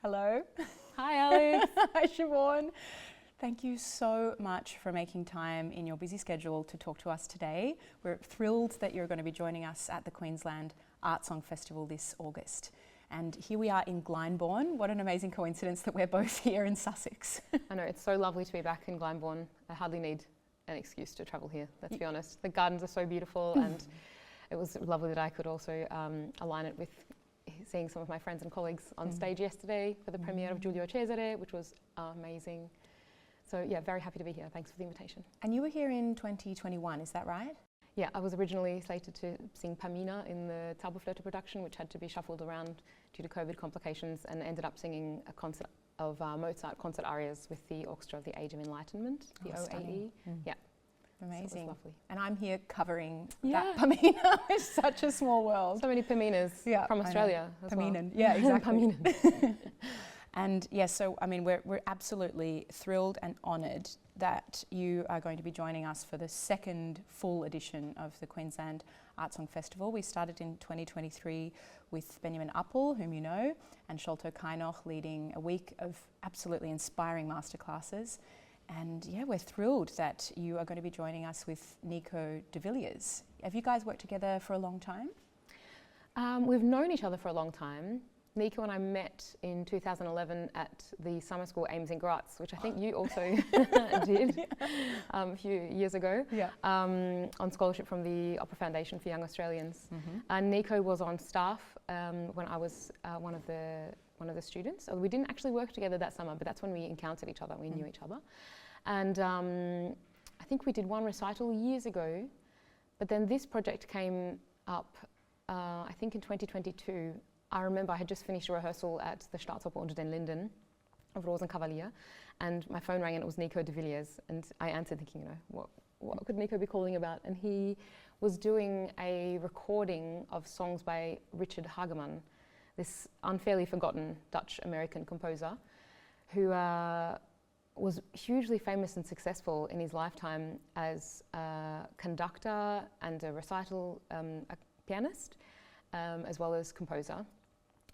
Hello. Hi, Alex. Hi, Siobhan. Thank you so much for making time in your busy schedule to talk to us today. We're thrilled that you're going to be joining us at the Queensland Art Song Festival this August. And here we are in Glyndebourne. What an amazing coincidence that we're both here in Sussex. I know, it's so lovely to be back in Glyndebourne. I hardly need an excuse to travel here, let's be honest. The gardens are so beautiful and it was lovely that I could also align it with seeing some of my friends and colleagues on stage yesterday for the premiere of Giulio Cesare, which was amazing. So yeah, very happy to be here. Thanks for the invitation. And you were here in 2021, is that right? Yeah, I was originally slated to sing Pamina in the Zauberflöte production, which had to be shuffled around due to COVID complications, and ended up singing a concert of Mozart concert arias with the Orchestra of the Age of Enlightenment, the OAE. Yeah. Amazing. So it was lovely. And I'm here covering that Pamina. It's such a small world. So many Paminas from Australia as Paminan. well. Yeah, exactly. Paminan. And yes, so I mean, we're absolutely thrilled and honoured that you are going to be joining us for the second full edition of the Queensland Art Song Festival. We started in 2023 with Benjamin Appel, whom you know, and Sholto Kainoch leading a week of absolutely inspiring masterclasses. And yeah, we're thrilled that you are going to be joining us with Nico de Villiers. Have you guys worked together for a long time? We've known each other for a long time. Nico and I met in 2011 at the summer school Ames in Graz, which I think you also did a few years ago, on scholarship from the Opera Foundation for Young Australians. And Nico was on staff when I was one of the students. So we didn't actually work together that summer, but that's when we encountered each other, we knew each other. And I think we did one recital years ago, but then this project came up, I think in 2022. I remember I had just finished a rehearsal at the Staatsoper unter den Linden of Rosenkavalier, and my phone rang and it was Nico de Villiers, and I answered thinking, you know, what could Nico be calling about? And he was doing a recording of songs by Richard Hageman, this unfairly forgotten Dutch-American composer who was hugely famous and successful in his lifetime as a conductor and a recital a pianist, as well as composer.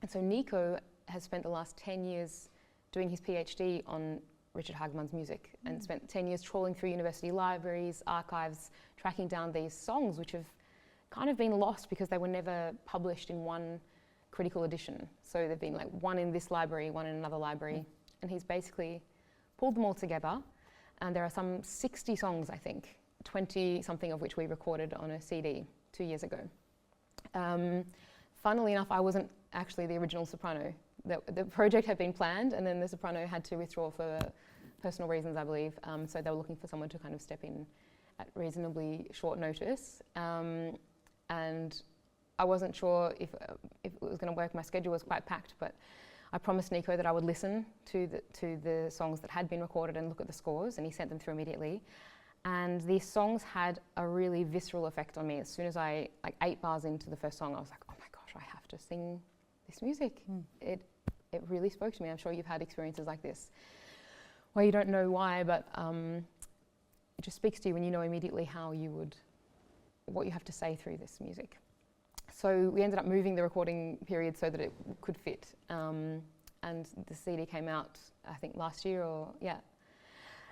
And so Nico has spent the last 10 years doing his PhD on Richard Hageman's music and spent 10 years trawling through university libraries, archives, tracking down these songs which have kind of been lost because they were never published in one critical edition. So they've been like one in this library, one in another library, and he's basically pulled them all together. And there are some 60 songs, I think, 20 something of which we recorded on a CD 2 years ago. Funnily enough, I wasn't actually the original soprano. The project had been planned, and then the soprano had to withdraw for personal reasons, I believe. So they were looking for someone to kind of step in at reasonably short notice. And I wasn't sure if it was going to work. My schedule was quite packed, but I promised Nico that I would listen to the songs that had been recorded and look at the scores, and he sent them through immediately. And these songs had a really visceral effect on me. As soon as I, like 8 bars into the first song, I was like, oh my gosh, I have to sing this music. It really spoke to me. I'm sure you've had experiences like this, where you don't know why, but it just speaks to you when you know immediately what you have to say through this music. So we ended up moving the recording period so that it could fit. And the CD came out, I think last year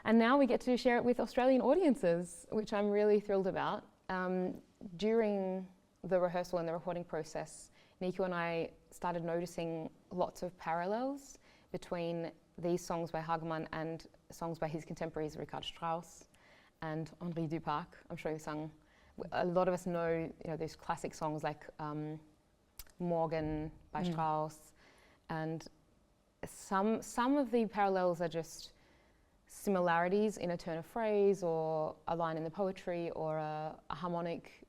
and now we get to share it with Australian audiences, which I'm really thrilled about. During the rehearsal and the recording process, Nico and I started noticing lots of parallels between these songs by Hageman and songs by his contemporaries, Richard Strauss and Henri Duparc. I'm sure you sung. A lot of us know, those classic songs like Morgen by Strauss, and some of the parallels are just similarities in a turn of phrase or a line in the poetry or a harmonic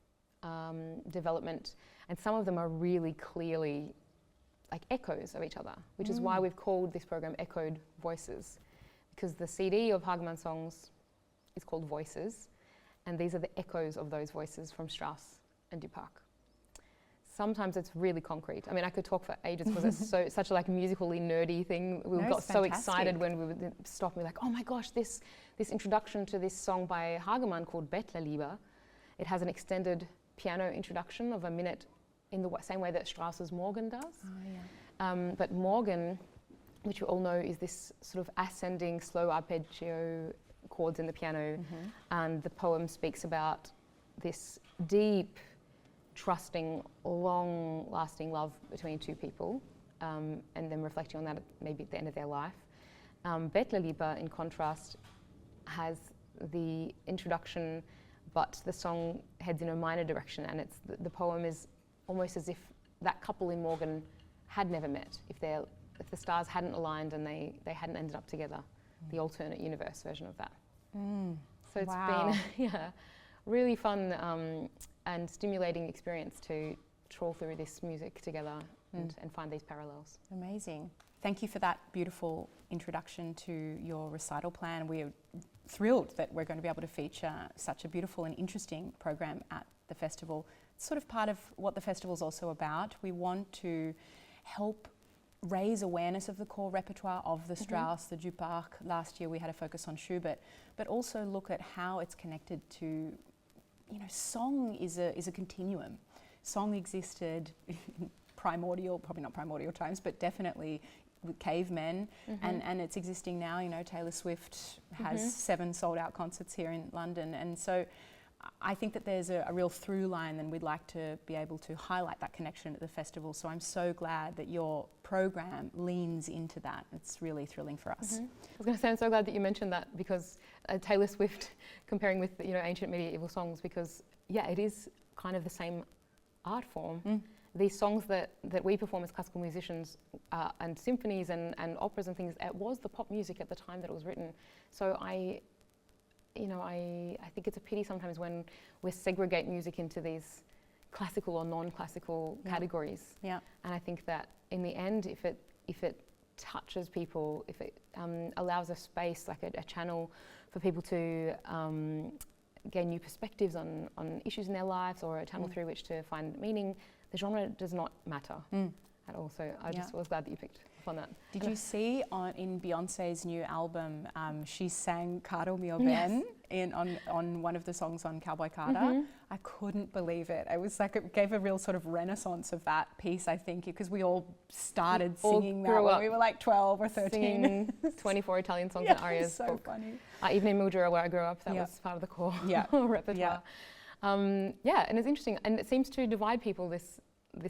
development, and some of them are really clearly like echoes of each other, which is why we've called this program Echoed Voices, because the CD of Hageman songs is called Voices, and these are the echoes of those voices from Strauss and Duparc. Sometimes it's really concrete. I mean, I could talk for ages because it's such a like musically nerdy thing. We got so excited when we would stop and be like, oh my gosh, this introduction to this song by Hageman called Bettlerliebe, it has an extended piano introduction of a minute in the same way that Strauss's Morgen does. Oh, yeah. But Morgen which you all know is this sort of ascending slow arpeggio chords in the piano, and the poem speaks about this deep, trusting, long-lasting love between two people, and then reflecting on that maybe at the end of their life. Bettlerliebe, in contrast, has the introduction, but the song heads in a minor direction, and it's the poem is almost as if that couple in Morgan had never met, if the stars hadn't aligned and they hadn't ended up together, the alternate universe version of that. So it's been really fun and stimulating experience to trawl through this music together and find these parallels. Amazing. Thank you for that beautiful introduction to your recital plan. We're thrilled that we're going to be able to feature such a beautiful and interesting program at the festival. It's sort of part of what the festival is also about. We want to help raise awareness of the core repertoire of the Strauss, the Duparc. Last year we had a focus on Schubert, but also look at how it's connected to, you know, song is a continuum. Song existed in primordial, probably not primordial times, but definitely with cavemen, and it's existing now. You know, Taylor Swift has 7 sold-out concerts here in London, and so I think that there's a real through line, and we'd like to be able to highlight that connection at the festival. So I'm so glad that your program leans into that. It's really thrilling for us. I was going to say, I'm so glad that you mentioned that, because Taylor Swift comparing with, you know, ancient medieval songs, because it is kind of the same art form. These songs that we perform as classical musicians and symphonies and operas and things, it was the pop music at the time that it was written. So I think it's a pity sometimes when we segregate music into these classical or non-classical categories. And I think that in the end, if it touches people, if it allows a space, like a channel for people to gain new perspectives on issues in their lives, or a channel through which to find meaning, the genre does not matter at all. So I just was glad that you picked up on that. Did you see in Beyonce's new album, she sang Caro Mio Ben on one of the songs on Cowboy Carter? I couldn't believe it. It was like, it gave a real sort of renaissance of that piece, I think, because we all started singing that when we were like 12 or 13. Singing 24 Italian songs and arias. So funny. Even in Mildura, where I grew up, that was part of the core repertoire. And it's interesting, and it seems to divide people, this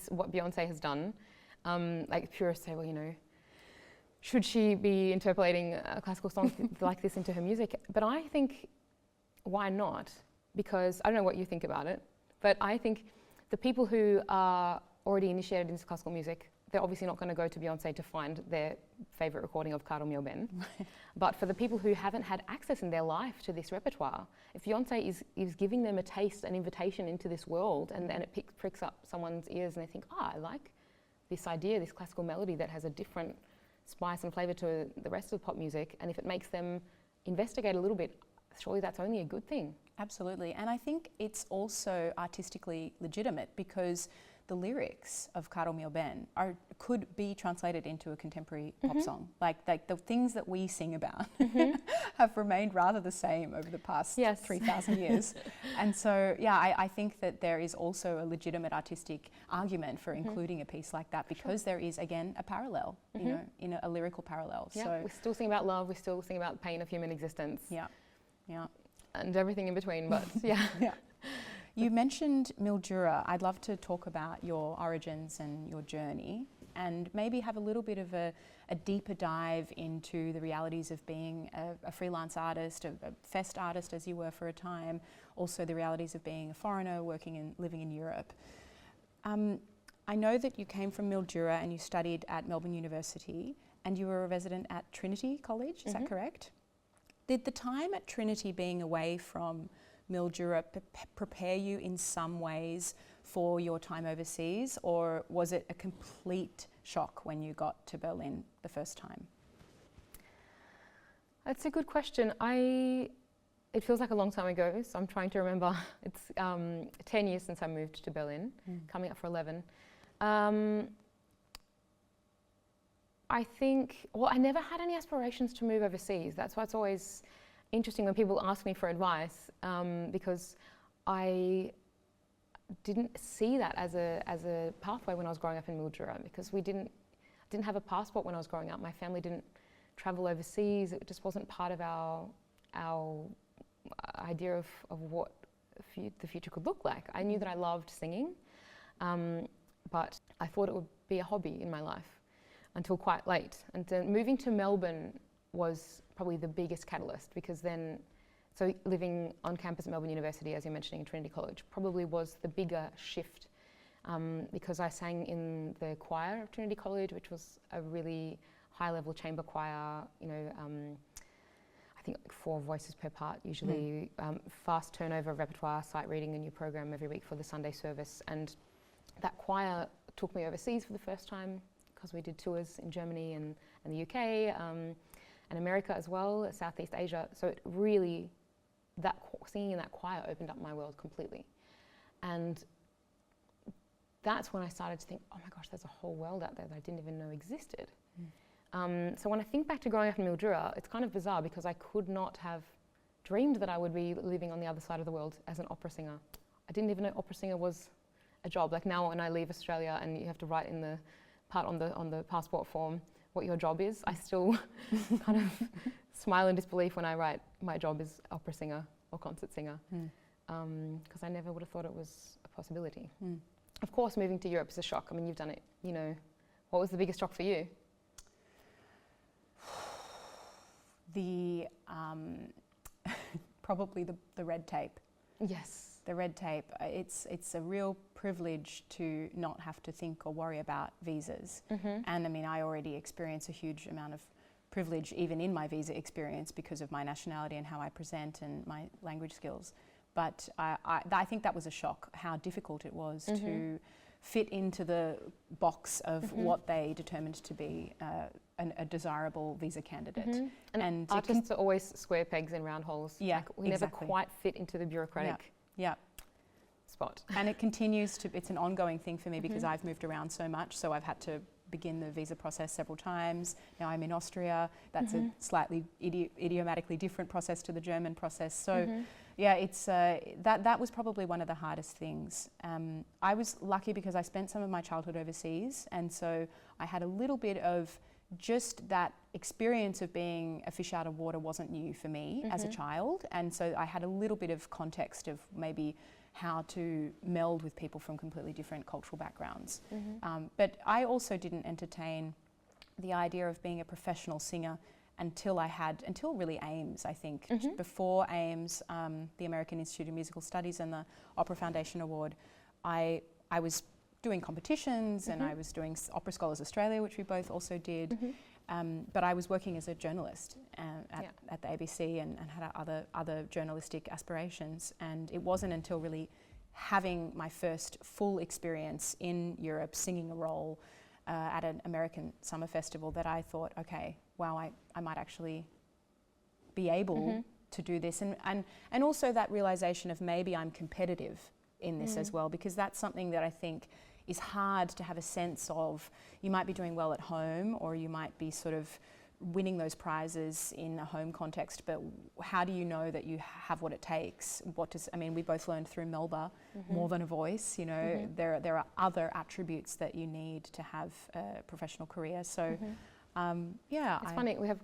what Beyonce has done. Like purists say, well, you know, should she be interpolating a classical song like this into her music? But I think, why not? Because I don't know what you think about it, but I think the people who are already initiated into classical music, they're obviously not going to go to Beyonce to find their favourite recording of Caro Mio Ben. But for the people who haven't had access in their life to this repertoire, if Beyonce is giving them a taste, an invitation into this world, and then it pricks up someone's ears and they think, I like this idea, this classical melody that has a different spice and flavour to the rest of pop music, and if it makes them investigate a little bit, surely that's only a good thing. Absolutely, and I think it's also artistically legitimate, because the lyrics of Caro Mio Ben could be translated into a contemporary pop song. Like the things that we sing about have remained rather the same over the past 3,000 years. And so, I think that there is also a legitimate artistic argument for including a piece like that, because there is, again, a parallel, you know, in a lyrical parallel. So we still sing about love, we still sing about the pain of human existence. And everything in between, but You mentioned Mildura. I'd love to talk about your origins and your journey, and maybe have a little bit of a deeper dive into the realities of being a freelance artist, a fest artist as you were for a time, also the realities of being a foreigner living in Europe. I know that you came from Mildura and you studied at Melbourne University, and you were a resident at Trinity College, is that correct? Did the time at Trinity being away from Mildura prepare you in some ways for your time overseas, or was it a complete shock when you got to Berlin the first time? That's a good question. It feels like a long time ago, so I'm trying to remember. It's 10 years since I moved to Berlin, coming up for 11. I think, I never had any aspirations to move overseas. That's why it's always interesting when people ask me for advice, because I didn't see that as a pathway when I was growing up in Mildura, because didn't have a passport when I was growing up. My family didn't travel overseas. It just wasn't part of our idea of what the future could look like. I knew that I loved singing, but I thought it would be a hobby in my life until quite late. And then moving to Melbourne was probably the biggest catalyst, because then, so living on campus at Melbourne University, as you're mentioning, Trinity College, probably was the bigger shift, because I sang in the choir of Trinity College, which was a really high-level chamber choir, you know, I think like 4 voices per part, usually fast turnover of repertoire, sight reading a new program every week for the Sunday service. And that choir took me overseas for the first time, because we did tours in Germany and the UK and America as well, Southeast Asia. So it really, singing in that choir opened up my world completely. And that's when I started to think, oh my gosh, there's a whole world out there that I didn't even know existed. So when I think back to growing up in Mildura, it's kind of bizarre, because I could not have dreamed that I would be living on the other side of the world as an opera singer. I didn't even know opera singer was a job. Like now when I leave Australia and you have to write in the part on the passport form what your job is, I still kind of smile in disbelief when I write my job is opera singer or concert singer, because I never would have thought it was a possibility. Of course, moving to Europe is a shock. I mean, you've done it, you know. What was the biggest shock for you? Probably the red tape. Yes. The red tape. It's a real privilege to not have to think or worry about visas. And I mean, I already experience a huge amount of privilege even in my visa experience because of my nationality and how I present and my language skills. But I think that was a shock, how difficult it was to fit into the box of what they determined to be a desirable visa candidate. And artists are always square pegs in round holes. Yeah, like we never quite fit into the bureaucratic spot. And it continues to, it's an ongoing thing for me because I've moved around so much, so I've had to begin the visa process several times. Now I'm in Austria. That's a slightly idiomatically different process to the German process. So yeah, it's that was probably one of the hardest things. I was lucky because I spent some of my childhood overseas, and so I had a little bit of just that experience of being a fish out of water wasn't new for me as a child, and so I had a little bit of context of maybe how to meld with people from completely different cultural backgrounds. But I also didn't entertain the idea of being a professional singer until really AIMS, I think. Before AIMS, the American Institute of Musical Studies and the Opera Foundation Award, I was doing competitions and I was doing Opera Scholars Australia, which we both also did. But I was working as a journalist at the ABC and had other journalistic aspirations. And it wasn't until really having my first full experience in Europe, singing a role at an American summer festival, that I thought, okay, wow, I might actually be able to do this. And also that realization of maybe I'm competitive in this as well, because that's something that I think is hard to have a sense of. You might be doing well at home, or you might be sort of winning those prizes in a home context, but how do you know that you have what it takes? We both learned through Melba, more than a voice, you know, there are other attributes that you need to have a professional career. So it's funny, we have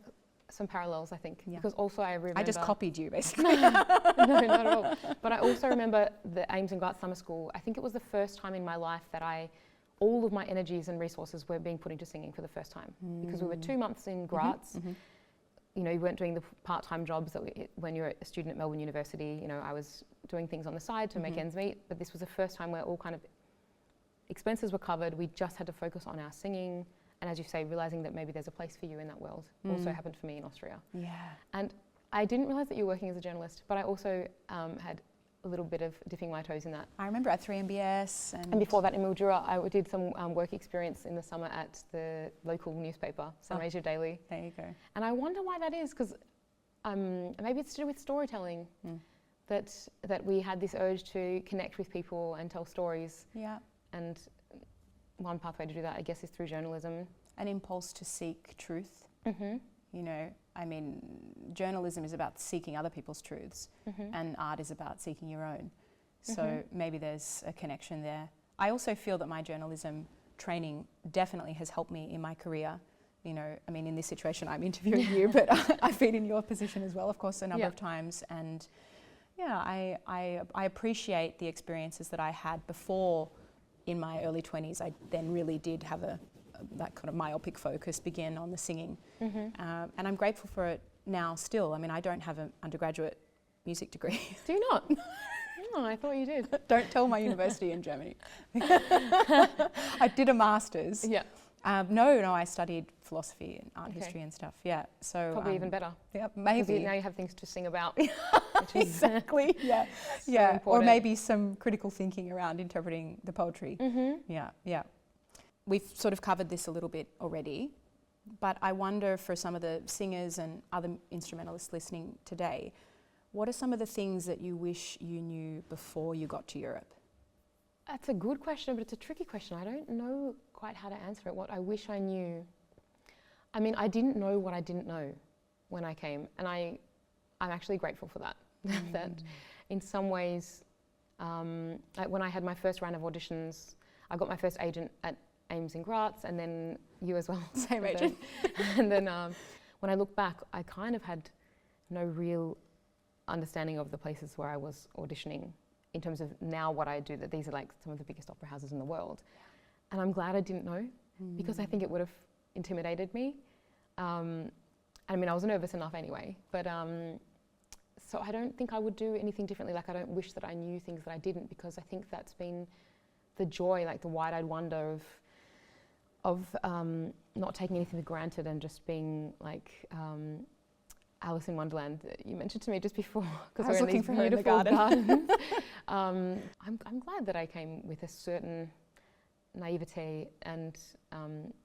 some parallels, I think, because also I remember... I just copied you, basically. No, not at all. But I also remember the AIMS and Graz Summer School. I think it was the first time in my life that all of my energies and resources were being put into singing for the first time. Because we were 2 months in Graz. You know, you weren't doing the part-time jobs that when you're a student at Melbourne University. You know, I was doing things on the side to make ends meet. But this was the first time where all kind of expenses were covered. We just had to focus on our singing. And as you say, realising that maybe there's a place for you in that world also happened for me in Austria. Yeah. And I didn't realise that you were working as a journalist, but I also had a little bit of dipping my toes in that. I remember at 3MBS. And before that in Mildura, I did some work experience in the summer at the local newspaper, San Raisio Daily. There you go. And I wonder why that is, because maybe it's to do with storytelling, that we had this urge to connect with people and tell stories. Yeah. And one pathway to do that, I guess, is through journalism. An impulse to seek truth. You know, I mean, journalism is about seeking other people's truths, and art is about seeking your own. So maybe there's a connection there. I also feel that my journalism training definitely has helped me in my career. You know, I mean, in this situation, I'm interviewing you, but I've been in your position as well, of course, a number of times. And yeah, I appreciate the experiences that I had before in my early 20s. I then really did have that kind of myopic focus begin on the singing. And I'm grateful for it now still. I mean, I don't have an undergraduate music degree. Do you not? Oh, I thought you did. Don't tell my university in Germany. I did a master's. Yeah. No, I studied philosophy and art history and stuff. Yeah, so probably even better. Yeah, maybe. Now you have things to sing about. Exactly. Yeah, so yeah. important. Or maybe some critical thinking around interpreting the poetry. Yeah, yeah. We've sort of covered this a little bit already, but I wonder for some of the singers and other instrumentalists listening today, what are some of the things that you wish you knew before you got to Europe? That's a good question, but it's a tricky question. I don't know quite how to answer it. What I wish I knew. I mean, I didn't know what I didn't know when I came, and I'm actually grateful for that. That in some ways, like when I had my first round of auditions, I got my first agent at Ames in Graz, and then you as well. Same agent. And then when I look back, I kind of had no real understanding of the places where I was auditioning in terms of now what I do, that these are like some of the biggest opera houses in the world. And I'm glad I didn't know, because I think it would have intimidated me. I mean, I was nervous enough anyway, but so I don't think I would do anything differently. Like, I don't wish that I knew things that I didn't, because I think that's been the joy, like the wide-eyed wonder of not taking anything for granted and just being like Alice in Wonderland. You mentioned to me just before, because we're in these beautiful gardens. I'm glad that I came with a certain naivete and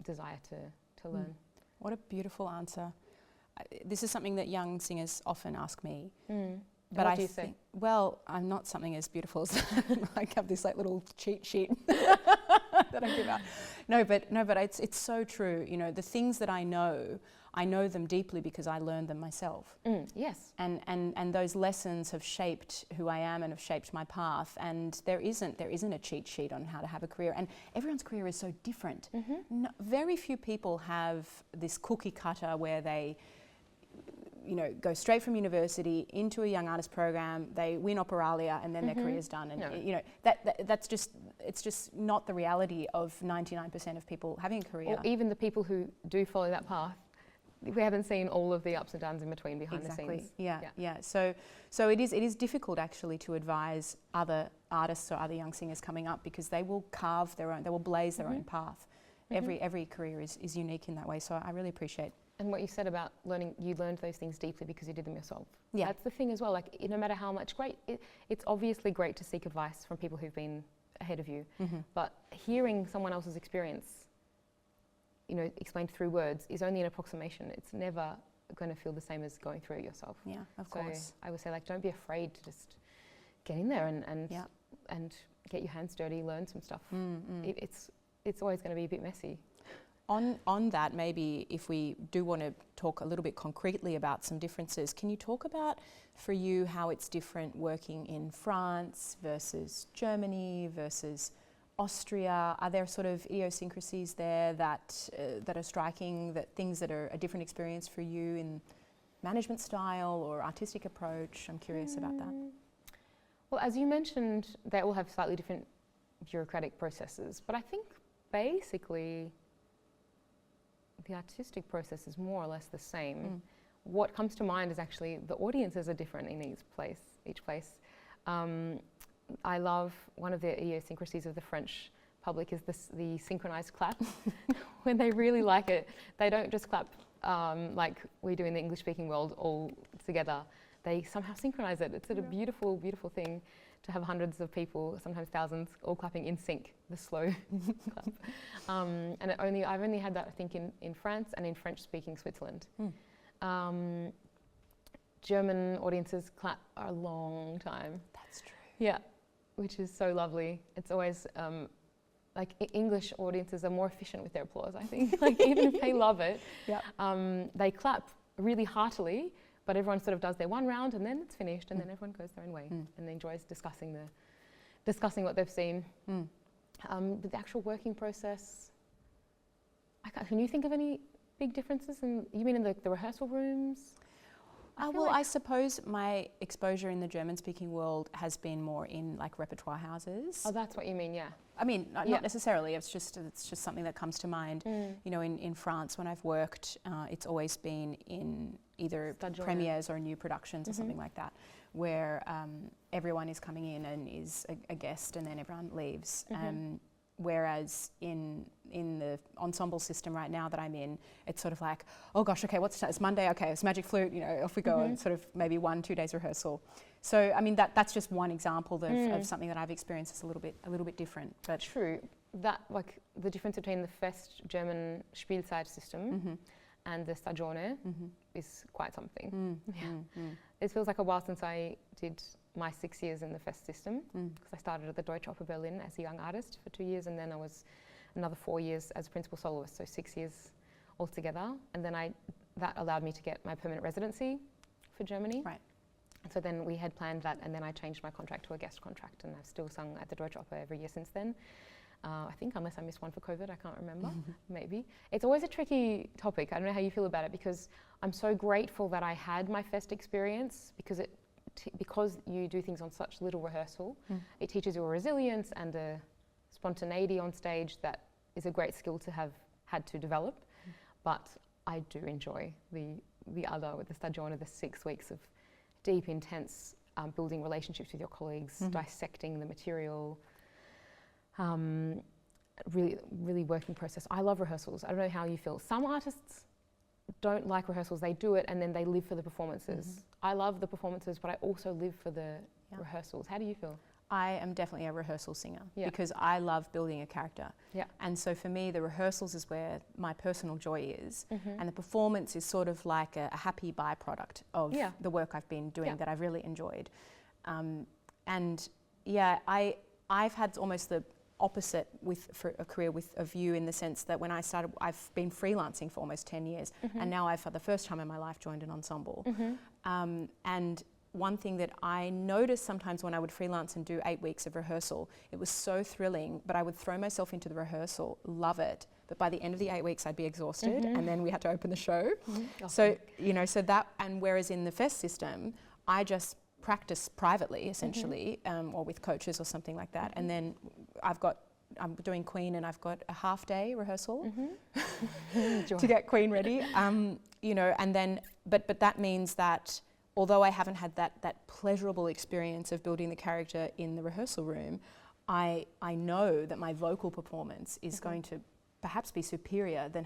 desire to learn. What a beautiful answer. This is something that young singers often ask me. But what do you say? Well, I'm not something as beautiful as I have this like little cheat sheet that I give out. No, but it's so true. You know, the things that I know them deeply because I learned them myself. Yes. And those lessons have shaped who I am and have shaped my path. And there isn't a cheat sheet on how to have a career. And everyone's career is so different. No, very few people have this cookie cutter where they, you know, go straight from university into a young artist program, they win operalia, and then their career's done. And you know, that's just, it's just not the reality of 99% of people having a career. Or even the people who do follow that path, we haven't seen all of the ups and downs in between behind the scenes. Yeah. So it is difficult actually to advise other artists or other young singers coming up, because they will carve their own, they will blaze their own path. Every career is unique in that way. So I really appreciate. And what you said about learning, you learned those things deeply because you did them yourself. Yeah. That's the thing as well. Like, no matter how much it's obviously great to seek advice from people who've been ahead of you, but hearing someone else's experience, you know, explained through words is only an approximation. It's never going to feel the same as going through it yourself. Yeah, of course. I would say, like, don't be afraid to just get in there and get your hands dirty, learn some stuff. It's always going to be a bit messy. On that, maybe if we do want to talk a little bit concretely about some differences, can you talk about for you how it's different working in France versus Germany versus Austria? Are there sort of idiosyncrasies there that are striking, that things that are a different experience for you in management style or artistic approach? I'm curious about that. Well, as you mentioned, they all have slightly different bureaucratic processes, but I think basically the artistic process is more or less the same. What comes to mind is actually the audiences are different in each place. I love one of the idiosyncrasies of the French public is the synchronized clap. When they really like it, they don't just clap like we do in the English-speaking world all together. They somehow synchronize it. It's a beautiful, beautiful thing to have hundreds of people, sometimes thousands, all clapping in sync, the slow clap. And I've only had that, I think, in France and in French-speaking Switzerland. German audiences clap a long time. That's true. Yeah, which is so lovely. It's always, like English audiences are more efficient with their applause, I think. Like, even if they love it, they clap really heartily, but everyone sort of does their one round and then it's finished, and then everyone goes their own way and enjoys discussing what they've seen. But the actual working process, Can you think of any big differences? You mean in the rehearsal rooms? I suppose my exposure in the German-speaking world has been more in like repertoire houses. Oh, that's what you mean, yeah. I mean, not necessarily. It's just something that comes to mind. You know, in France when I've worked, it's always been in either premieres or new productions or something like that, where everyone is coming in and is a guest, and then everyone leaves. Whereas in the ensemble system right now that I'm in, it's sort of like, oh gosh, okay, it's Monday, okay, it's Magic Flute, you know, off we go, and sort of maybe 1-2 days rehearsal. So I mean that's just one example of something that I've experienced as a little bit different. But true, that like the difference between the Fest German Spielzeit system and the Stagione is quite something. It feels like a while since I did my 6 years in the Fest system, because I started at the Deutsche Oper Berlin as a young artist for 2 years, and then I was another 4 years as a principal soloist, so 6 years altogether. And then that allowed me to get my permanent residency for Germany. Right. So then we had planned that, and then I changed my contract to a guest contract, and I've still sung at the Deutsche Oper every year since then. I think unless I missed one for COVID, I can't remember, maybe. It's always a tricky topic. I don't know how you feel about it, because I'm so grateful that I had my Fest experience, because because you do things on such little rehearsal, it teaches you a resilience and a spontaneity on stage that is a great skill to have had to develop. But I do enjoy the other, with the Stagione, the 6 weeks of deep, intense building relationships with your colleagues, dissecting the material, really working process. I love rehearsals. I don't know how you feel. Some artists don't like rehearsals. They do it and then they live for the performances. I love the performances, but I also live for the rehearsals. How do you feel? I am definitely a rehearsal singer because I love building a character. And so for me, the rehearsals is where my personal joy is, and the performance is sort of like a happy byproduct of the work I've been doing that I've really enjoyed. I've had almost the opposite for a career of you, in the sense that when I started, I've been freelancing for almost 10 years, and now I've, for the first time in my life, joined an ensemble. And one thing that I noticed sometimes when I would freelance and do 8 weeks of rehearsal, it was so thrilling, but I would throw myself into the rehearsal, love it, but by the end of the 8 weeks I'd be exhausted, and then we had to open the show. So, you know, and whereas in the Fest system, I just practice privately, essentially, or with coaches or something like that, and then I'm doing Queen, and I've got a half-day rehearsal to get Queen ready, you know, and then, but that means that although I haven't had that pleasurable experience of building the character in the rehearsal room, I know that my vocal performance is going to perhaps be superior than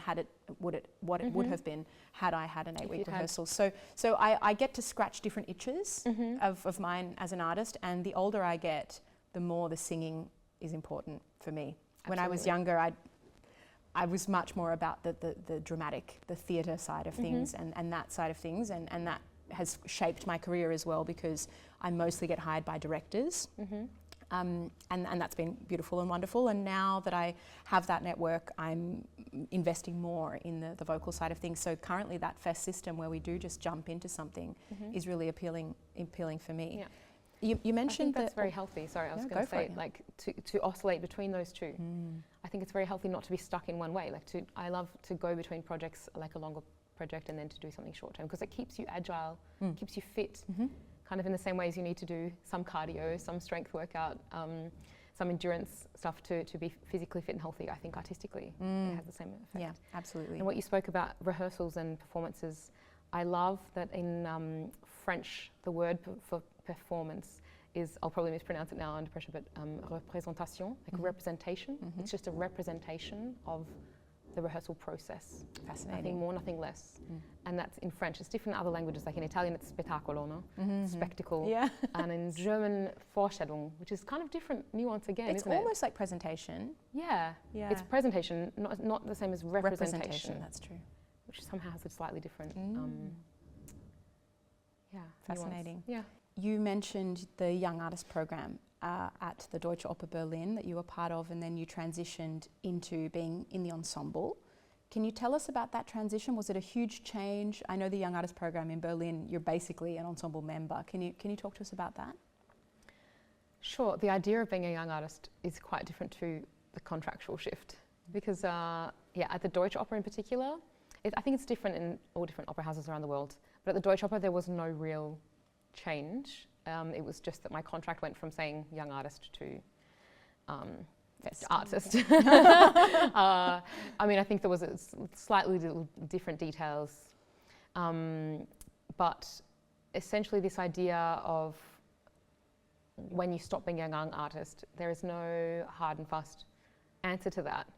what it would have been had I had an 8-week rehearsal. So I get to scratch different itches of mine as an artist, and the older I get, the more the singing is important for me. Absolutely. When I was younger, I was much more about the dramatic, the theatre side of things, and that side of things, and that has shaped my career as well, because I mostly get hired by directors. And that's been beautiful and wonderful. And now that I have that network, I'm investing more in the vocal side of things. So currently that Fest system where we do just jump into something is really appealing for me. You mentioned I think that's very healthy. Sorry, I was going to say, like to oscillate between those two. I think it's very healthy not to be stuck in one way. I love to go between projects, like a longer project, and then to do something short term, because it keeps you agile, keeps you fit. Kind of in the same ways you need to do some cardio, some strength workout, some endurance stuff to be physically fit and healthy. I think artistically it has the same effect. Yeah, absolutely. And what you spoke about rehearsals and performances, I love that in French the word for performance is, I'll probably mispronounce it now under pressure, but représentation, like representation. It's just a representation of the rehearsal process. Fascinating. Nothing more, nothing less. And that's in French. It's different in other languages, like in Italian it's spettacolo, no? Spectacle. Yeah. And in German, Vorstellung, which is kind of different nuance again, it's isn't it? It's almost like presentation. Yeah. It's presentation, not the same as representation. That's true. Which somehow has a slightly different, fascinating. Nuance. Yeah. You mentioned the Young Artist Program at the Deutsche Oper Berlin that you were part of, and then you transitioned into being in the ensemble. Can you tell us about that transition? Was it a huge change? I know the Young Artist Program in Berlin, you're basically an ensemble member. Can you talk to us about that? Sure. The idea of being a young artist is quite different to the contractual shift. because at the Deutsche Opera in particular, I think it's different in all different opera houses around the world, but at the Deutsche Opera there was no real change. It was just that my contract went from saying young artist to artist. I mean, I think there was slightly different details, but essentially this idea of when you stop being a young artist, there is no hard and fast answer to that.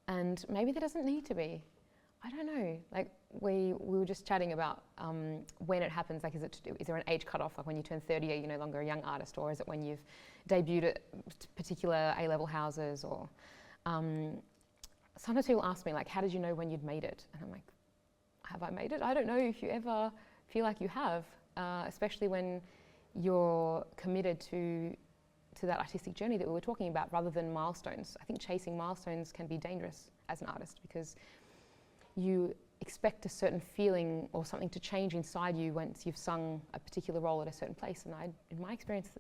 And maybe there doesn't need to be. I don't know. Like we were just chatting about when it happens. Like, is there an age cutoff? Like when you turn 30, are you no longer a young artist, or is it when you've debuted at particular A-level houses? Or sometimes people ask me, like, how did you know when you'd made it? And I'm like, have I made it? I don't know if you ever feel like you have, especially when you're committed to that artistic journey that we were talking about, rather than milestones. I think chasing milestones can be dangerous as an artist, because you expect a certain feeling or something to change inside you once you've sung a particular role at a certain place. And in my experience,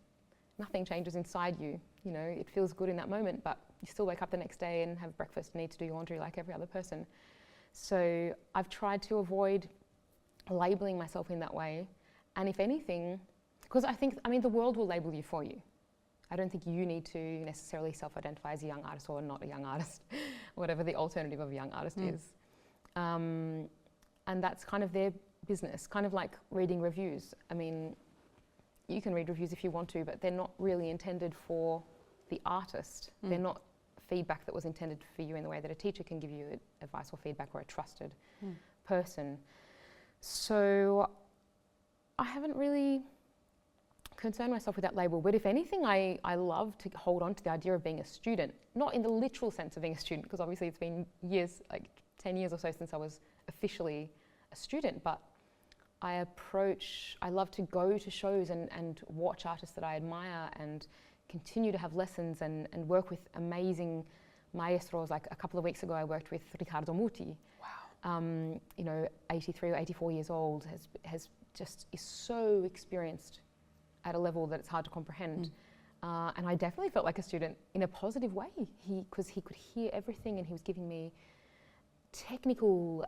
nothing changes inside you. You know, it feels good in that moment, but you still wake up the next day and have breakfast and need to do your laundry like every other person. So I've tried to avoid labeling myself in that way. And if anything, because I mean, the world will label you for you. I don't think you need to necessarily self-identify as a young artist or not a young artist, whatever the alternative of a young artist is. And that's kind of their business, kind of like reading reviews. I mean, you can read reviews if you want to, but they're not really intended for the artist. They're not feedback that was intended for you in the way that a teacher can give you advice or feedback, or a trusted person. So I haven't really concerned myself with that label, but if anything, I love to hold on to the idea of being a student, not in the literal sense of being a student, because obviously it's been years, like 10 years or so since I was officially a student, but I love to go to shows and watch artists that I admire and continue to have lessons and work with amazing maestros. Like a couple of weeks ago, I worked with Riccardo Muti. Wow. 83 or 84 years old, is so experienced at a level that it's hard to comprehend. And I definitely felt like a student in a positive way, because he could hear everything and he was giving me technical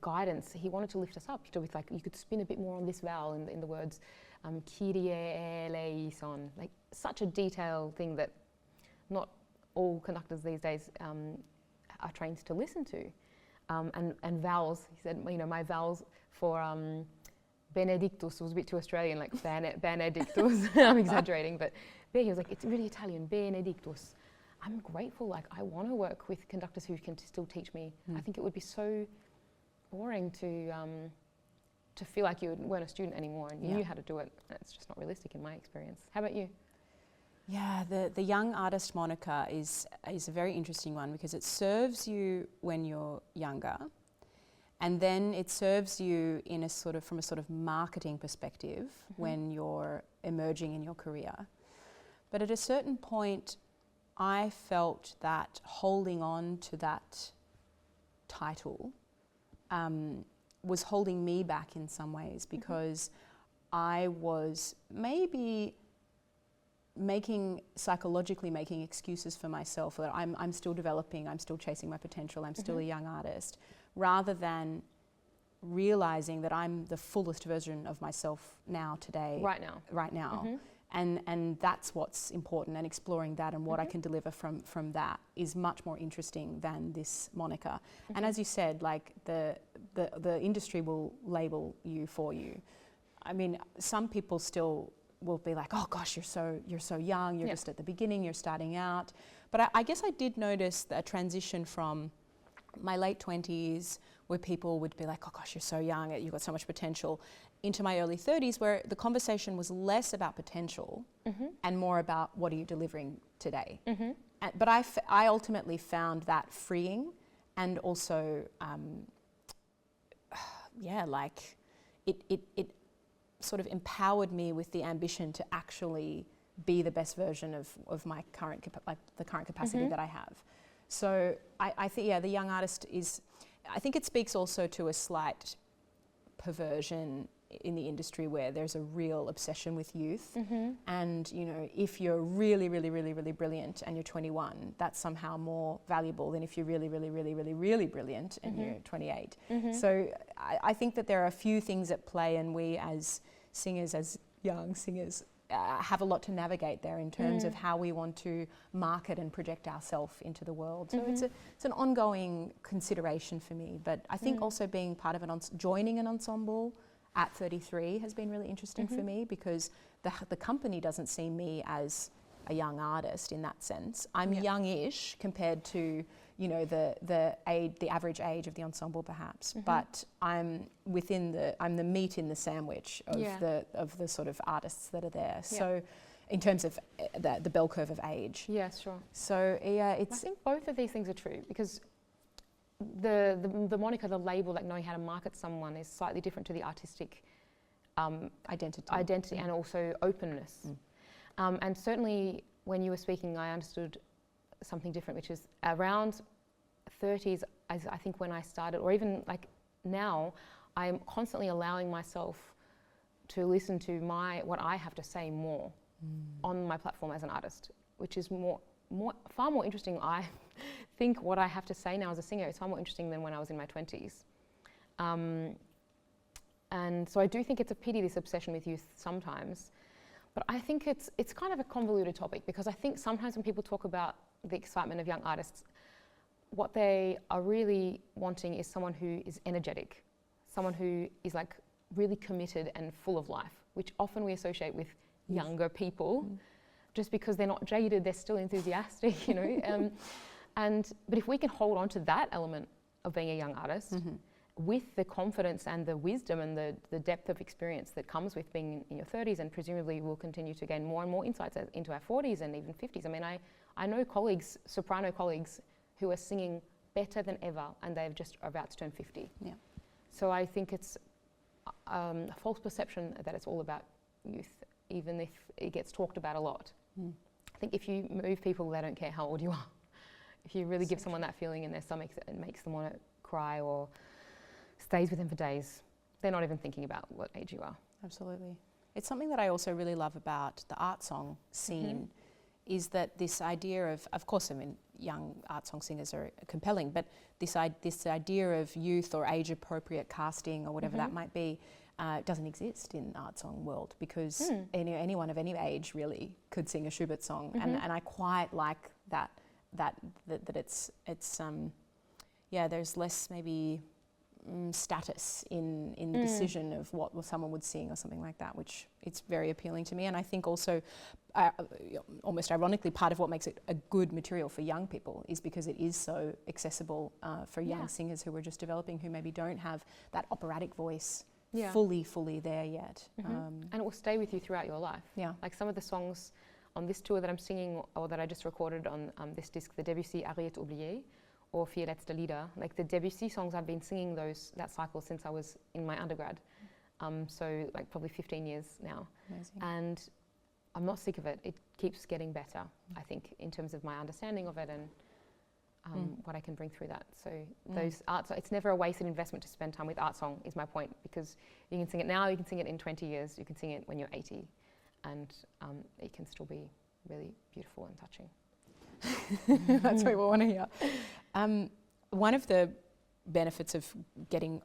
guidance. He wanted to lift us up, with like, you could spin a bit more on this vowel in the words Kyrie eleison, like such a detailed thing that not all conductors these days are trained to listen to. And vowels, he said, my vowels for Benedictus was a bit too Australian, like Benedictus. I'm exaggerating, but there he was like, it's really Italian, Benedictus. I'm grateful, like I want to work with conductors who can still teach me. I think it would be so boring to feel like you weren't a student anymore and you knew how to do it. It's just not realistic in my experience. How about you? Yeah, the young artist moniker is a very interesting one, because it serves you when you're younger, and then it serves you from a sort of marketing perspective when you're emerging in your career. But at a certain point, I felt that holding on to that title was holding me back in some ways, because I was maybe psychologically making excuses for myself that I'm still developing, I'm still chasing my potential, I'm still a young artist, rather than realizing that I'm the fullest version of myself today. Right now. And that's what's important, and exploring that and what I can deliver from that is much more interesting than this moniker. And as you said, like the industry will label you for you. I mean, some people still will be like, oh gosh, you're so young, you're just at the beginning, you're starting out. But I guess I did notice a transition from my late 20s, where people would be like, oh gosh, you're so young, you've got so much potential, into my early 30s, where the conversation was less about potential and more about what are you delivering today. But I ultimately found that freeing, and also, it sort of empowered me with the ambition to actually be the best version of my current capacity that I have. So I think, the young artist I think it speaks also to a slight perversion in the industry where there's a real obsession with youth. And, you know, if you're really, really, really, really brilliant and you're 21, that's somehow more valuable than if you're really, really, really, really, really brilliant and you're 28. So I think that there are a few things at play, and we as singers, as young singers, have a lot to navigate there in terms of how we want to market and project ourselves into the world. So it's an ongoing consideration for me. But I think also being part of joining an ensemble at 33 has been really interesting for me, because the company doesn't see me as a young artist in that sense. I'm youngish compared to, you know, the average age of the ensemble perhaps, but I'm the meat in the sandwich of the sort of artists that are there. So in terms of the bell curve of age. Yes, sure. So I think both of these things are true, because the moniker, the label, like knowing how to market someone is slightly different to the artistic identity and also openness. And certainly when you were speaking, I understood something different, which is around 30s, I think when I started, or even like now, I'm constantly allowing myself to listen to what I have to say more on my platform as an artist, which is far more interesting. I think what I have to say now as a singer is far more interesting than when I was in my 20s. And so I do think it's a pity, this obsession with youth sometimes. But I think it's kind of a convoluted topic, because I think sometimes when people talk about the excitement of young artists, what they are really wanting is someone who is energetic, someone who is like really committed and full of life, which often we associate with younger people, just because they're not jaded, they're still enthusiastic, you know. But if we can hold on to that element of being a young artist, with the confidence and the wisdom and the depth of experience that comes with being in your 30s, and presumably we'll continue to gain more and more insights into our 40s and even 50s. I mean, I know colleagues, soprano colleagues, who are singing better than ever, and they're just about to turn 50. Yeah. So I think it's a false perception that it's all about youth, even if it gets talked about a lot. I think if you move people, they don't care how old you are. If you really give someone that feeling in their stomach and makes them want to cry or stays with them for days, they're not even thinking about what age you are. Absolutely. It's something that I also really love about the art song scene, is that this idea of course, I mean, young art song singers are compelling, but this idea of youth or age-appropriate casting or whatever that might be doesn't exist in the art song world, because anyone of any age really could sing a Schubert song, and I quite like that it's there's less maybe status in the decision of what someone would sing or something like that, which it's very appealing to me. And I think also, almost ironically, part of what makes it a good material for young people is because it is so accessible for young singers who are just developing, who maybe don't have that operatic voice fully there yet. And it will stay with you throughout your life. Yeah. Like some of the songs on this tour that I'm singing, or that I just recorded on this disc, the Debussy Ariette oubliée, or Vier letzte Lieder, like the Debussy songs, I've been singing that cycle since I was in my undergrad. So like probably 15 years now. Amazing. And I'm not sick of it. It keeps getting better, I think, in terms of my understanding of it and what I can bring through that. So those it's never a wasted investment to spend time with art song, is my point, because you can sing it now, you can sing it in 20 years, you can sing it when you're 80, and it can still be really beautiful and touching. That's what we want to hear. One of the benefits of getting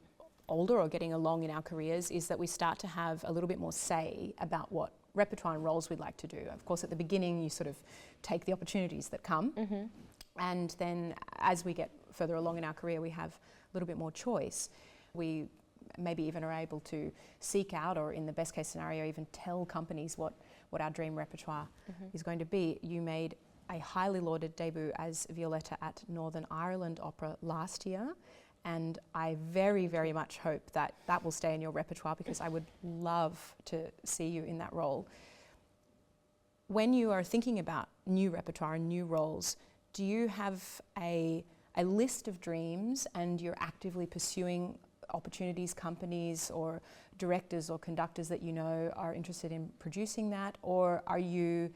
older or getting along in our careers is that we start to have a little bit more say about what repertoire and roles we'd like to do. Of course, at the beginning, you sort of take the opportunities that come, and then as we get further along in our career, we have a little bit more choice. We maybe even are able to seek out, or in the best case scenario, even tell companies what our dream repertoire is going to be. You made a highly lauded debut as Violetta at Northern Ireland Opera last year, and I very, very much hope that that will stay in your repertoire, because I would love to see you in that role. When you are thinking about new repertoire and new roles, do you have a list of dreams and you're actively pursuing opportunities, companies or directors or conductors that you know are interested in producing that, or are you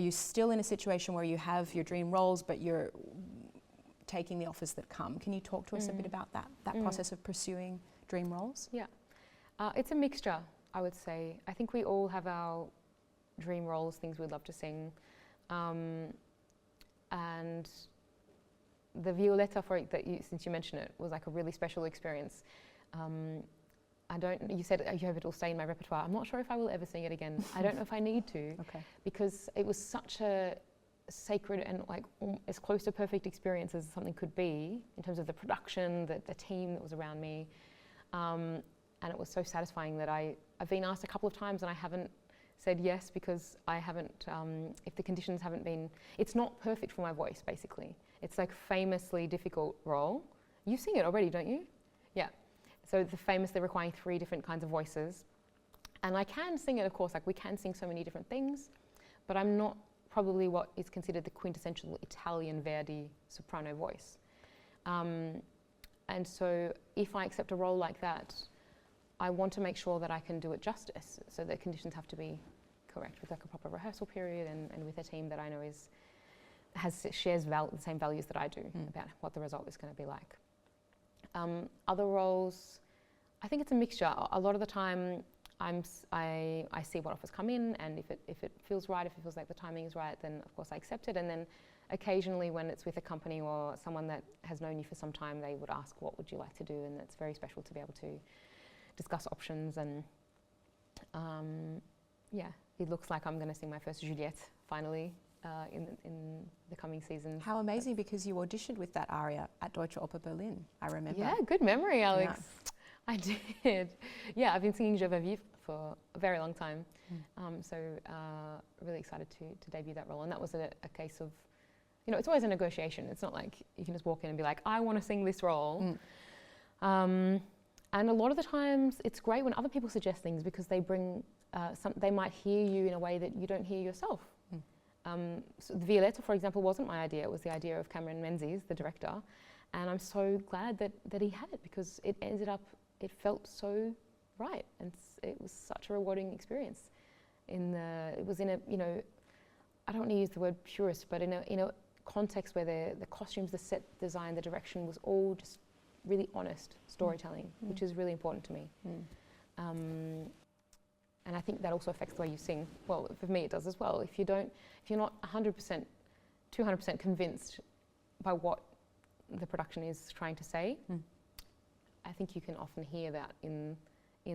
still in a situation where you have your dream roles but you're taking the offers that come? Can you talk to us a bit about that process of pursuing dream roles? Yeah, it's a mixture. I would say. I think we all have our dream roles, things we'd love to sing. And the Violetta, since you mentioned it, was like a really special experience. You said you hope it will stay in my repertoire. I'm not sure if I will ever sing it again. I don't know if I need to, because it was such a sacred and like as close to perfect experience as something could be in terms of the production, the team that was around me. And it was so satisfying that I've been asked a couple of times and I haven't said yes because I haven't, if the conditions haven't been, it's not perfect for my voice basically. It's like famously difficult role. You sing it already, don't you? Yeah. So they're requiring 3 different kinds of voices. And I can sing it, of course, like we can sing so many different things, but I'm not probably what is considered the quintessential Italian Verdi soprano voice. And so if I accept a role like that, I want to make sure that I can do it justice. So the conditions have to be correct with like a proper rehearsal period and with a team that I know shares the same values that I do about what the result is going to be like. Other roles, I think it's a mixture. A lot of the time, I see what offers come in, and if it feels right, if it feels like the timing is right, then of course I accept it. And then occasionally, when it's with a company or someone that has known you for some time, they would ask, "What would you like to do?" And it's very special to be able to discuss options. And it looks like I'm going to sing my first Juliet finally in the coming season. How amazing, because you auditioned with that aria at Deutsche Oper Berlin, I remember. Yeah, good memory, Alex. Yeah. I did. Yeah, I've been singing Je vais vivre for a very long time. So really excited to debut that role. And that was a case of, it's always a negotiation. It's not like you can just walk in and be like, I want to sing this role. And a lot of the times it's great when other people suggest things because they bring, they might hear you in a way that you don't hear yourself. So the Violetta, for example, wasn't my idea. It was the idea of Cameron Menzies, the director. And I'm so glad that he had it, because it felt so right. And it was such a rewarding experience. It was in a, I don't want to use the word purist, but in a context where the costumes, the set design, the direction was all just really honest storytelling, which is really important to me. And I think that also affects the way you sing. Well, for me it does as well. If you're not 100%, 200% convinced by what the production is trying to say, I think you can often hear that in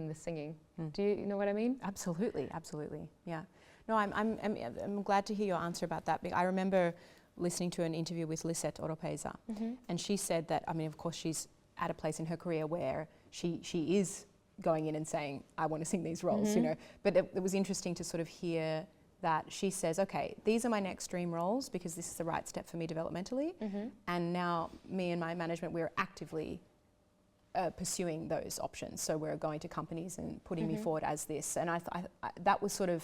the singing. Do you know what I mean? Absolutely, absolutely. Yeah. No, I'm glad to hear your answer about that. I remember listening to an interview with Lisette Oropesa, and she said that, of course she's at a place in her career where she is going in and saying, I want to sing these roles, But it was interesting to sort of hear that she says, okay, these are my next dream roles because this is the right step for me developmentally. And now me and my management, we're actively pursuing those options. So we're going to companies and putting me forward as this. And I that was sort of,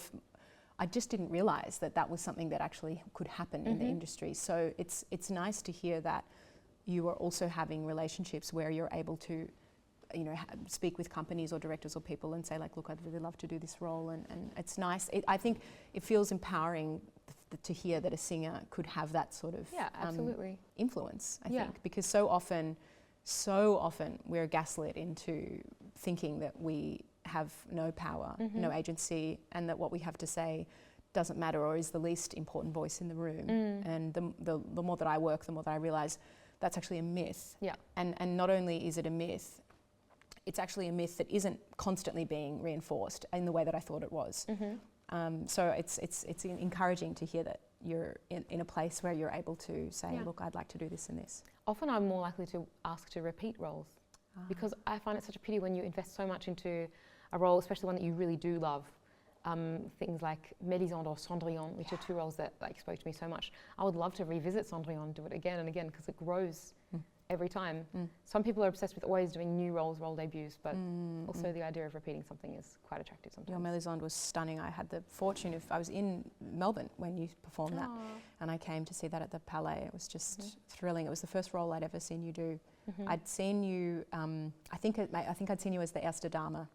I just didn't realize that was something that actually could happen in the industry. So it's nice to hear that you are also having relationships where you're able to speak with companies or directors or people and say, like, look, I'd really love to do this role. And it's nice. I think it feels empowering to hear that a singer could have that sort of influence, I think. Because so often we're gaslit into thinking that we have no power, no agency, and that what we have to say doesn't matter or is the least important voice in the room. And the more that I work, the more that I realize that's actually a myth. Yeah. And not only is it a myth, it's actually a myth that isn't constantly being reinforced in the way that I thought it was. So it's encouraging to hear that you're in a place where you're able to say, look, I'd like to do this and this. Often I'm more likely to ask to repeat roles because I find it such a pity when you invest so much into a role, especially one that you really do love. Things like Mélisande or Cendrillon, which are 2 roles that spoke to me so much. I would love to revisit Cendrillon and do it again and again because it grows every time. Some people are obsessed with always doing new roles, role debuts, but also the idea of repeating something is quite attractive sometimes. Your Mélisande was stunning. I had the fortune of, I was in Melbourne when you performed that, and I came to see that at the Palais. It was just thrilling. It was the first role I'd ever seen you do. I'd seen you, I think I'd seen you as the Erste Dame.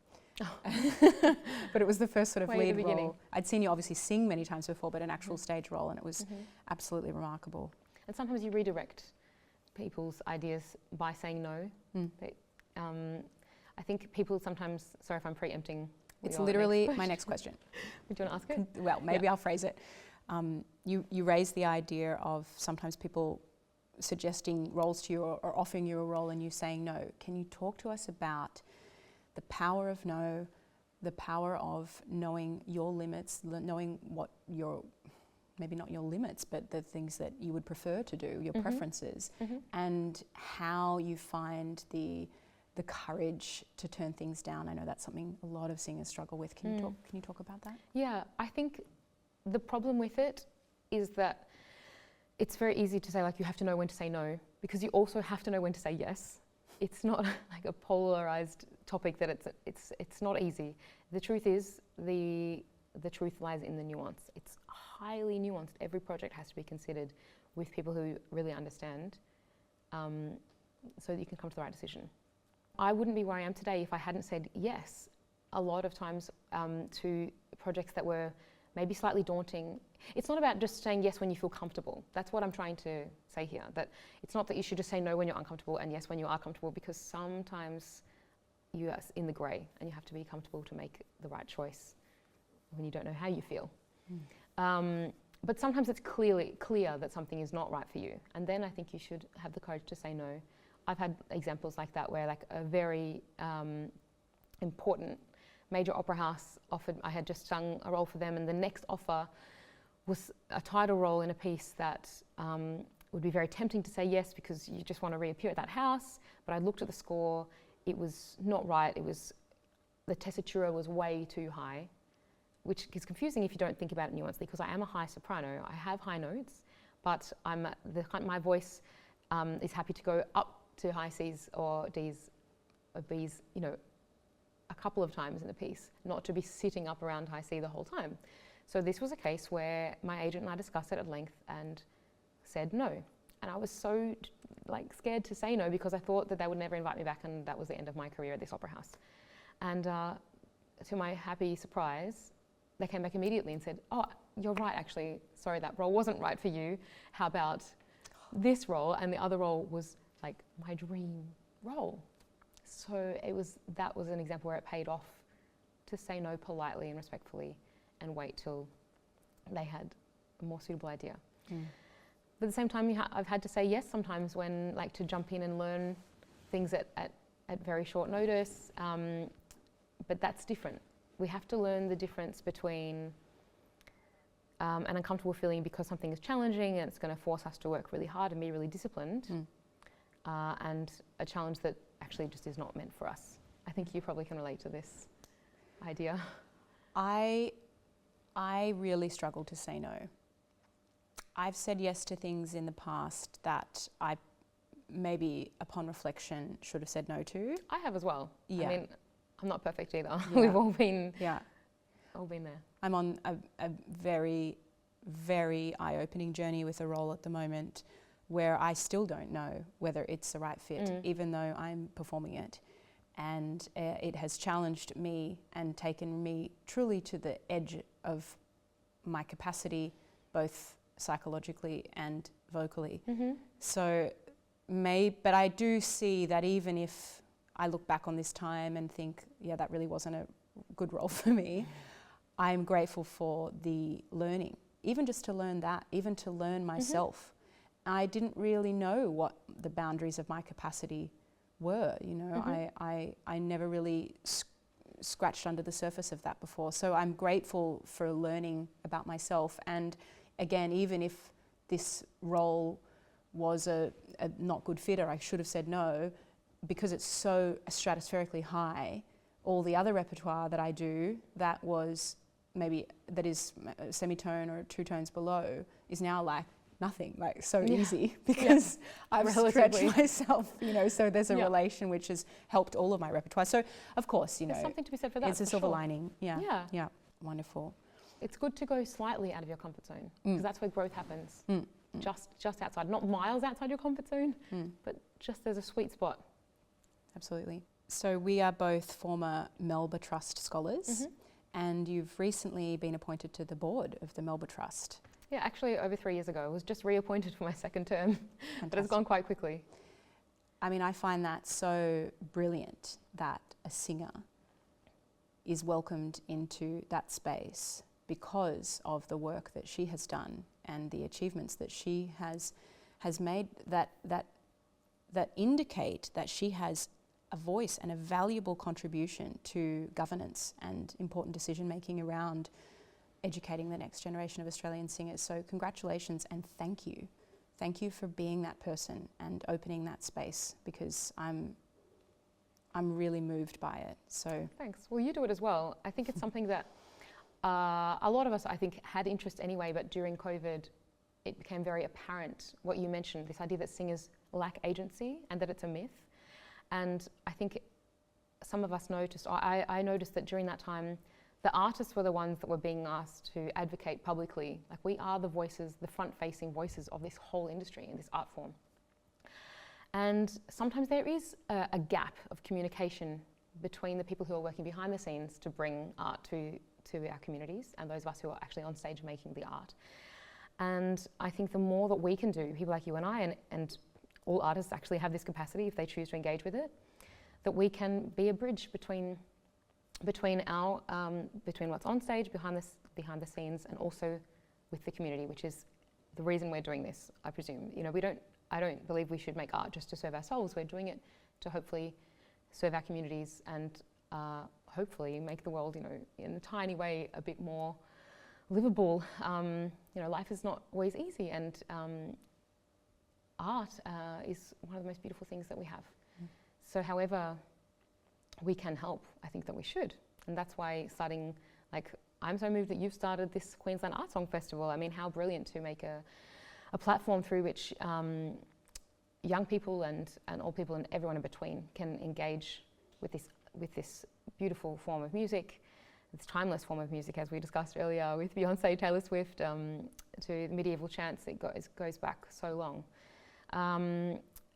But it was the first sort of lead role. I'd seen you obviously sing many times before, but an actual stage role, and it was absolutely remarkable. And sometimes you redirect people's ideas by saying no. I think people sometimes, sorry if I'm preempting It's literally my next question. Would you want to ask it? Well, maybe I'll phrase it. You raised the idea of sometimes people suggesting roles to you or offering you a role and you saying no. Can you talk to us about the power of no, the power of knowing your limits, knowing what your, maybe not your limits, but the things that you would prefer to do, your preferences, and how you find the courage to turn things down? I know that's something a lot of singers struggle with. Can you talk about that? Yeah, I think the problem with it is that it's very easy to say, like, you have to know when to say no, because you also have to know when to say yes. It's not like a polarized topic that it's not easy. The truth is, the truth lies in the nuance. It's highly nuanced. Every project has to be considered with people who really understand, so that you can come to the right decision. I wouldn't be where I am today if I hadn't said yes a lot of times to projects that were maybe slightly daunting. It's not about just saying yes when you feel comfortable. That's what I'm trying to say here, that it's not that you should just say no when you're uncomfortable and yes when you are comfortable, because sometimes you are in the grey and you have to be comfortable to make the right choice when you don't know how you feel. But sometimes it's clear that something is not right for you, and then I think you should have the courage to say no. I've had examples like that where, like, a very important major opera house offered, I had just sung a role for them, and the next offer was a title role in a piece that would be very tempting to say yes because you just want to reappear at that house. But I looked at the score, it was not right. The tessitura was way too high, which is confusing if you don't think about it nuancedly, because I am a high soprano. I have high notes, but my voice is happy to go up to high C's or D's or B's, a couple of times in the piece, not to be sitting up around high C the whole time. So this was a case where my agent and I discussed it at length and said no. And I was so scared to say no because I thought that they would never invite me back, and that was the end of my career at this opera house. And to my happy surprise, they came back immediately and said, "Oh, you're right, actually. Sorry, that role wasn't right for you. How about this role?" And the other role was like my dream role. So that was an example where it paid off to say no politely and respectfully and wait till they had a more suitable idea. But at the same time, I've had to say yes sometimes when, to jump in and learn things at very short notice, but that's different. We have to learn the difference between an uncomfortable feeling because something is challenging and it's going to force us to work really hard and be really disciplined, and a challenge that actually just is not meant for us. I think you probably can relate to this idea. I really struggle to say no. I've said yes to things in the past that I maybe upon reflection should have said no to. I have as well. Yeah. I mean, I'm not perfect either. Yeah. We've all been there. I'm on a very, very eye-opening journey with a role at the moment where I still don't know whether it's the right fit, even though I'm performing it. And it has challenged me and taken me truly to the edge of my capacity, both psychologically and vocally. So, but I do see that even if I look back on this time and think, yeah, that really wasn't a good role for me, I'm grateful for the learning, even just to learn that, even to learn myself. I didn't really know what the boundaries of my capacity were, I never really scratched under the surface of that before. So I'm grateful for learning about myself. And again, even if this role was a not good fit or I should have said no, because it's so stratospherically high, all the other repertoire that I do that is a semitone or 2 tones below is now like nothing, easy, because I've stretched myself, so there's a relation which has helped all of my repertoire. So of course, there's something to be said for that. It's a silver lining. Yeah. Wonderful. It's good to go slightly out of your comfort zone, because that's where growth happens. Just outside, not miles outside your comfort zone, but just there's a sweet spot. Absolutely. So we are both former Melba Trust scholars, and you've recently been appointed to the board of the Melba Trust. Yeah, actually over 3 years ago. I was just reappointed for my second term, but it's gone quite quickly. I mean, I find that so brilliant that a singer is welcomed into that space because of the work that she has done and the achievements that she has made that indicate that she has a voice and a valuable contribution to governance and important decision making around educating the next generation of Australian singers. So congratulations and thank you. Thank you for being that person and opening that space, because I'm really moved by it. So thanks. Well, you do it as well. I think it's something that a lot of us, I think, had interest anyway, but during COVID, it became very apparent what you mentioned, this idea that singers lack agency and that it's a myth. And I think some of us noticed, I noticed that during that time, the artists were the ones that were being asked to advocate publicly. Like, we are the voices, the front-facing voices of this whole industry and this art form. And sometimes there is a gap of communication between the people who are working behind the scenes to bring art to our communities and those of us who are actually on stage making the art. And I think the more that we can do, people like you and I, and all artists actually have this capacity if they choose to engage with it, that we can be a bridge between what's on stage, behind the scenes, and also with the community, which is the reason we're doing this, I presume. You know, I don't believe we should make art just to serve ourselves. We're doing it to hopefully serve our communities and hopefully make the world, you know, in a tiny way, a bit more livable. You know, life is not always easy, and art is one of the most beautiful things that we have. So however we can help, I think that we should. And that's why starting, like, I'm so moved that you've started this Queensland Art Song Festival. I mean, how brilliant to make a platform through which young people and old people and everyone in between can engage with this beautiful form of music, this timeless form of music, as we discussed earlier with Beyonce, Taylor Swift, to the medieval chants. It goes back so long.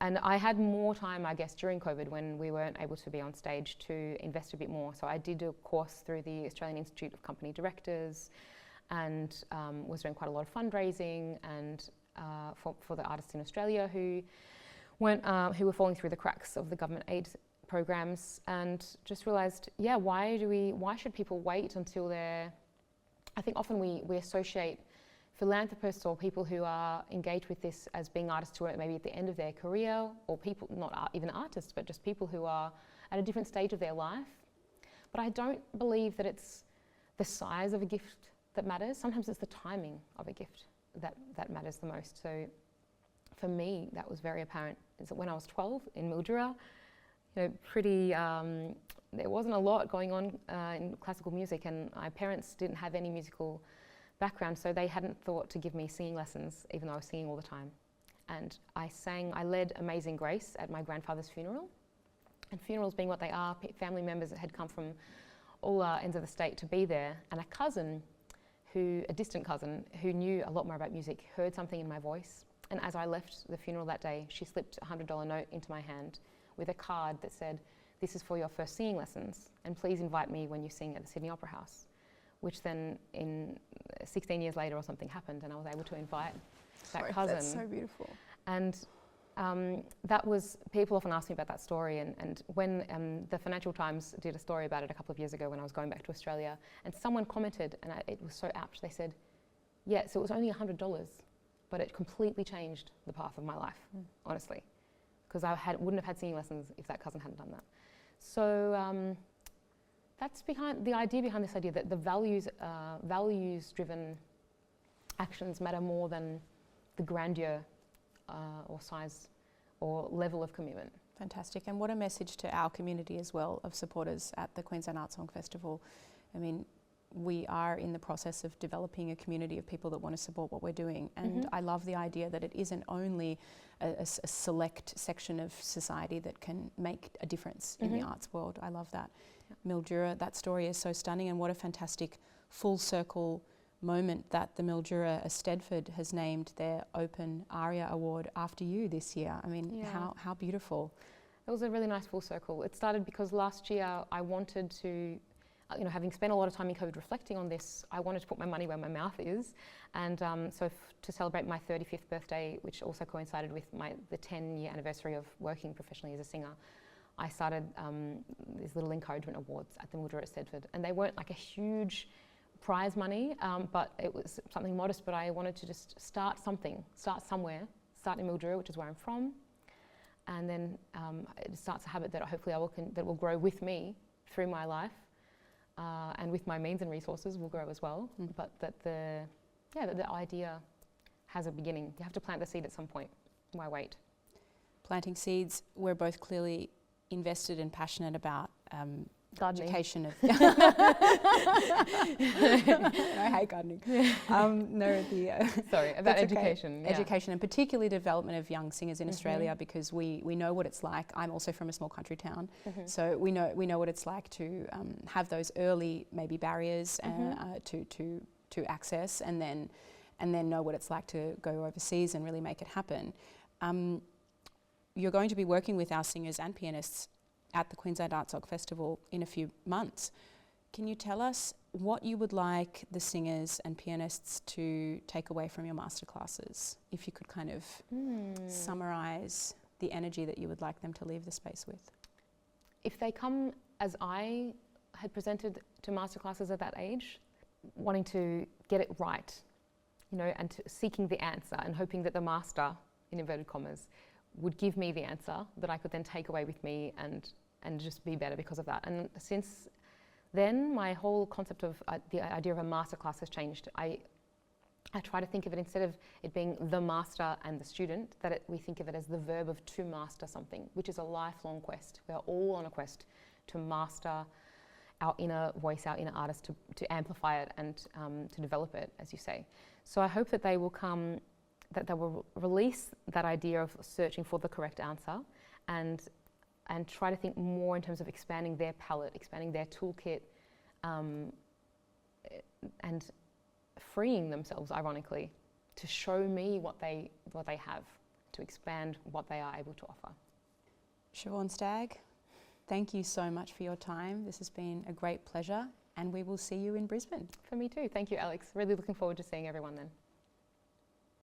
And I had more time, I guess, during COVID when we weren't able to be on stage to invest a bit more. So I did a course through the Australian Institute of Company Directors, and was doing quite a lot of fundraising and for the artists in Australia who were falling through the cracks of the government aid programs, and just realised, yeah, why should people wait until they're... I think often we associate philanthropists or people who are engaged with this as being artists who are maybe at the end of their career, or people, not even artists, but just people who are at a different stage of their life. But I don't believe that it's the size of a gift that matters. Sometimes it's the timing of a gift that matters the most. So for me, that was very apparent. Is that when I was 12 in Mildura, you know, there wasn't a lot going on in classical music, and my parents didn't have any musical background, so they hadn't thought to give me singing lessons, even though I was singing all the time. And I led Amazing Grace at my grandfather's funeral. And funerals being what they are, family members that had come from all ends of the state to be there, and a distant cousin who knew a lot more about music, heard something in my voice. And as I left the funeral that day, she slipped a $100 note into my hand with a card that said, "This is for your first singing lessons, and please invite me when you sing at the Sydney Opera House." Which then, in 16 years later or something, happened, and I was able to invite that cousin. That's so beautiful. And that was, people often ask me about that story, and when the Financial Times did a story about it a couple of years ago when I was going back to Australia, and someone commented, and it was so apt, they said, yeah, so it was only $100, but it completely changed the path of my life, honestly, because I wouldn't have had singing lessons if that cousin hadn't done that. So that's the idea behind this idea that the values-driven actions matter more than the grandeur or size or level of commitment. Fantastic. And what a message to our community as well of supporters at the Queensland Art Song Festival. I mean, we are in the process of developing a community of people that want to support what we're doing. And I love the idea that it isn't only a select section of society that can make a difference in the arts world. I love that. Mildura, that story is so stunning, and what a fantastic full circle moment that the Mildura Eisteddfod has named their Open ARIA Award after you this year. I mean, how beautiful. It was a really nice full circle. It started because last year I wanted to, having spent a lot of time in COVID reflecting on this, I wanted to put my money where my mouth is. And so to celebrate my 35th birthday, which also coincided with the 10-year anniversary of working professionally as a singer, I started these little encouragement awards at the Mildura at Stedford, and they weren't like a huge prize money, but it was something modest. But I wanted to just start somewhere, start in Mildura, which is where I'm from, and then it starts a habit that hopefully that will grow with me through my life, and with my means and resources will grow as well. But that the idea has a beginning. You have to plant the seed at some point. Why wait? Planting seeds. We're both clearly invested and passionate about gardening. Education of. I hate gardening. Sorry, about education. Okay. Education, and particularly development of young singers in Australia, because we know what it's like. I'm also from a small country town, so we know what it's like to have those early maybe barriers to access, and then know what it's like to go overseas and really make it happen. You're going to be working with our singers and pianists at the Queensland Arts Rock Festival in a few months. Can you tell us what you would like the singers and pianists to take away from your masterclasses? If you could kind of summarise the energy that you would like them to leave the space with. If they come as I had presented to masterclasses at that age, wanting to get it right, and seeking the answer and hoping that the master, in inverted commas, would give me the answer that I could then take away with me and just be better because of that. And since then, my whole concept of the idea of a masterclass has changed. I try to think of it, instead of it being the master and the student, that we think of it as the verb of to master something, which is a lifelong quest. We are all on a quest to master our inner voice, our inner artist, to amplify it and to develop it, as you say. So I hope that they will come, that they will release that idea of searching for the correct answer, and try to think more in terms of expanding their palette, expanding their toolkit, and freeing themselves, ironically, to show me what they have, to expand what they are able to offer. Siobhan Stagg, thank you so much for your time. This has been a great pleasure, and we will see you in Brisbane. For me too. Thank you, Alex. Really looking forward to seeing everyone then.